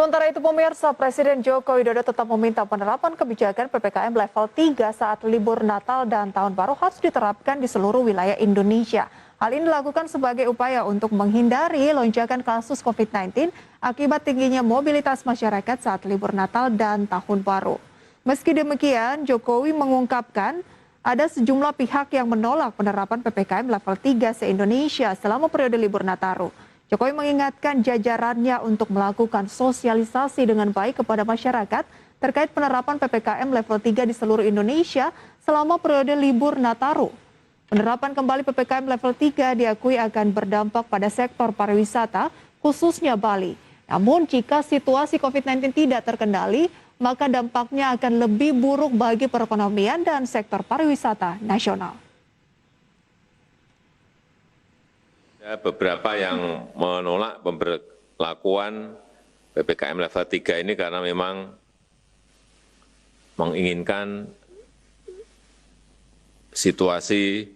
Sementara itu pemirsa, Presiden Joko Widodo tetap meminta penerapan kebijakan PPKM level 3 saat libur Natal dan Tahun Baru harus diterapkan di seluruh wilayah Indonesia. Hal ini dilakukan sebagai upaya untuk menghindari lonjakan kasus COVID-19 akibat tingginya mobilitas masyarakat saat libur Natal dan Tahun Baru. Meski demikian, Jokowi mengungkapkan ada sejumlah pihak yang menolak penerapan PPKM level 3 se-Indonesia selama periode libur Nataru. Jokowi mengingatkan jajarannya untuk melakukan sosialisasi dengan baik kepada masyarakat terkait penerapan PPKM level 3 di seluruh Indonesia selama periode libur Nataru. Penerapan kembali PPKM level 3 diakui akan berdampak pada sektor pariwisata, khususnya Bali. Namun jika situasi COVID-19 tidak terkendali, maka dampaknya akan lebih buruk bagi perekonomian dan sektor pariwisata nasional. Ada beberapa yang menolak pemberlakuan PPKM level 3 ini karena memang menginginkan situasi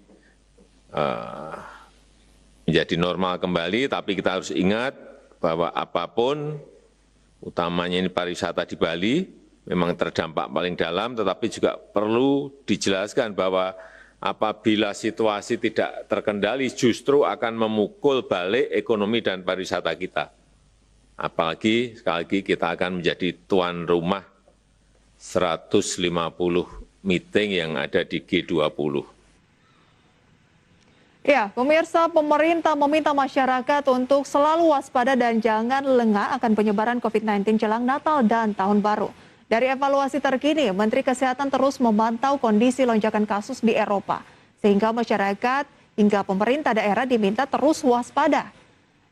menjadi normal kembali, tapi kita harus ingat bahwa apapun, utamanya ini pariwisata di Bali, memang terdampak paling dalam, tetapi juga perlu dijelaskan bahwa apabila situasi tidak terkendali justru akan memukul balik ekonomi dan pariwisata kita. Apalagi sekali lagi kita akan menjadi tuan rumah 150 meeting yang ada di G20. Ya, pemirsa, pemerintah meminta masyarakat untuk selalu waspada dan jangan lengah akan penyebaran COVID-19 jelang Natal dan Tahun Baru. Dari evaluasi terkini, Menteri Kesehatan terus memantau kondisi lonjakan kasus di Eropa, sehingga masyarakat hingga pemerintah daerah diminta terus waspada.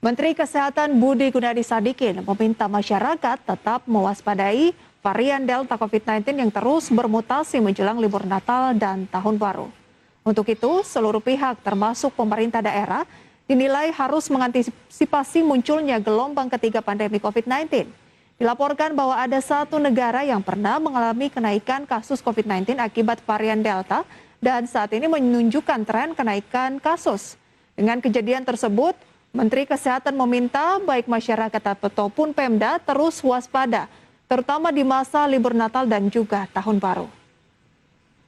Menteri Kesehatan Budi Gunadi Sadikin meminta masyarakat tetap mewaspadai varian Delta COVID-19 yang terus bermutasi menjelang libur Natal dan Tahun Baru. Untuk itu, seluruh pihak termasuk pemerintah daerah dinilai harus mengantisipasi munculnya gelombang ketiga pandemi COVID-19. Dilaporkan bahwa ada satu negara yang pernah mengalami kenaikan kasus COVID-19 akibat varian Delta dan saat ini menunjukkan tren kenaikan kasus. Dengan kejadian tersebut, Menteri Kesehatan meminta baik masyarakat ataupun Pemda terus waspada, terutama di masa libur Natal dan juga Tahun Baru.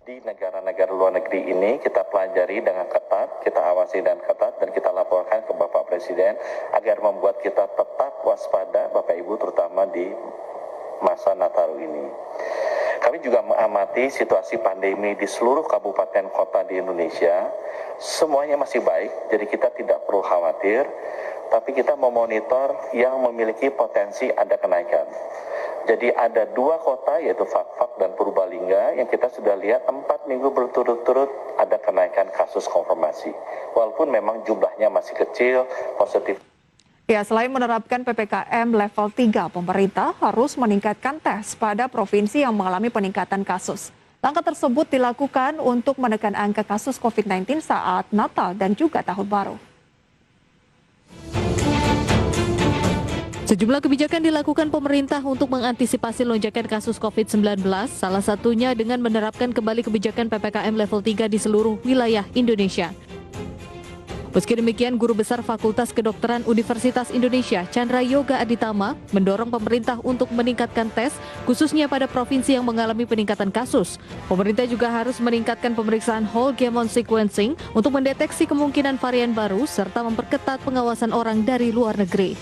Di negara-negara luar negeri ini kita pelajari dengan ketat, kita awasi dan ketat, dan kita laporkan ke Bapak Presiden agar membuat kita tetap waspada, Bapak Ibu, terutama di masa Nataru ini. Kami juga mengamati situasi pandemi di seluruh kabupaten kota di Indonesia. Semuanya masih baik, jadi kita tidak perlu khawatir, tapi kita memonitor yang memiliki potensi ada kenaikan. Jadi ada dua kota yaitu Fakfak dan Purbalingga yang kita sudah lihat 4 minggu berturut-turut ada kenaikan kasus konfirmasi. Walaupun memang jumlahnya masih kecil, positif. Ya, selain menerapkan PPKM level 3, pemerintah harus meningkatkan tes pada provinsi yang mengalami peningkatan kasus. Langkah tersebut dilakukan untuk menekan angka kasus COVID-19 saat Natal dan juga Tahun Baru. Sejumlah kebijakan dilakukan pemerintah untuk mengantisipasi lonjakan kasus COVID-19, salah satunya dengan menerapkan kembali kebijakan PPKM level 3 di seluruh wilayah Indonesia. Meski demikian, Guru Besar Fakultas Kedokteran Universitas Indonesia, Chandra Yoga Aditama, mendorong pemerintah untuk meningkatkan tes, khususnya pada provinsi yang mengalami peningkatan kasus. Pemerintah juga harus meningkatkan pemeriksaan whole genome sequencing untuk mendeteksi kemungkinan varian baru, serta memperketat pengawasan orang dari luar negeri.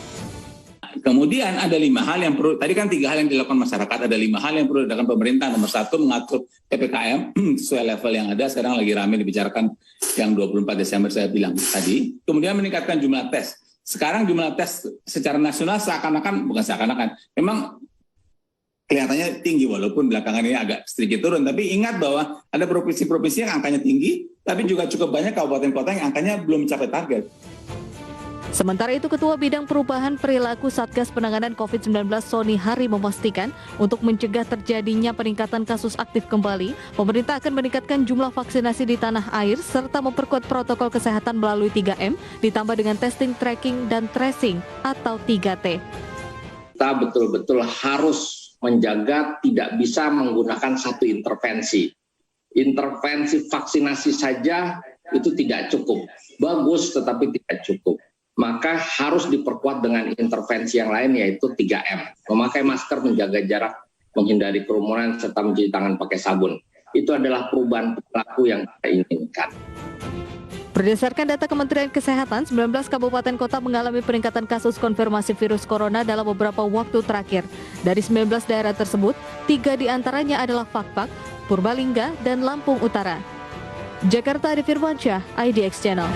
Kemudian ada 5 hal yang perlu, tadi kan 3 hal yang dilakukan masyarakat, ada 5 hal yang perlu dilakukan pemerintah. Nomor 1, mengatur PPKM sesuai level yang ada, sekarang lagi ramai dibicarakan yang 24 Desember saya bilang tadi. Kemudian meningkatkan jumlah tes. Sekarang jumlah tes secara nasional bukan seakan-akan, memang kelihatannya tinggi walaupun belakangan ini agak sedikit turun. Tapi ingat bahwa ada provinsi-provinsi yang angkanya tinggi, tapi juga cukup banyak kabupaten kota yang angkanya belum mencapai target. Sementara itu, Ketua Bidang Perubahan Perilaku Satgas Penanganan COVID-19 Sony Hari memastikan untuk mencegah terjadinya peningkatan kasus aktif kembali, pemerintah akan meningkatkan jumlah vaksinasi di tanah air serta memperkuat protokol kesehatan melalui 3M, ditambah dengan testing, tracking, dan tracing atau 3T. Kita betul-betul harus menjaga tidak bisa menggunakan satu intervensi. Intervensi vaksinasi saja itu tidak cukup. Bagus tetapi tidak cukup. maka harus diperkuat dengan intervensi yang lain, yaitu 3M. Memakai masker, menjaga jarak, menghindari kerumunan, serta mencuci tangan pakai sabun. Itu adalah perubahan perilaku yang kita inginkan. Berdasarkan data Kementerian Kesehatan, 19 kabupaten kota mengalami peningkatan kasus konfirmasi virus corona dalam beberapa waktu terakhir. Dari 19 daerah tersebut, 3 diantaranya adalah Fakfak, Purbalingga, dan Lampung Utara. Jakarta, Adi Firmansyah, IDX Channel.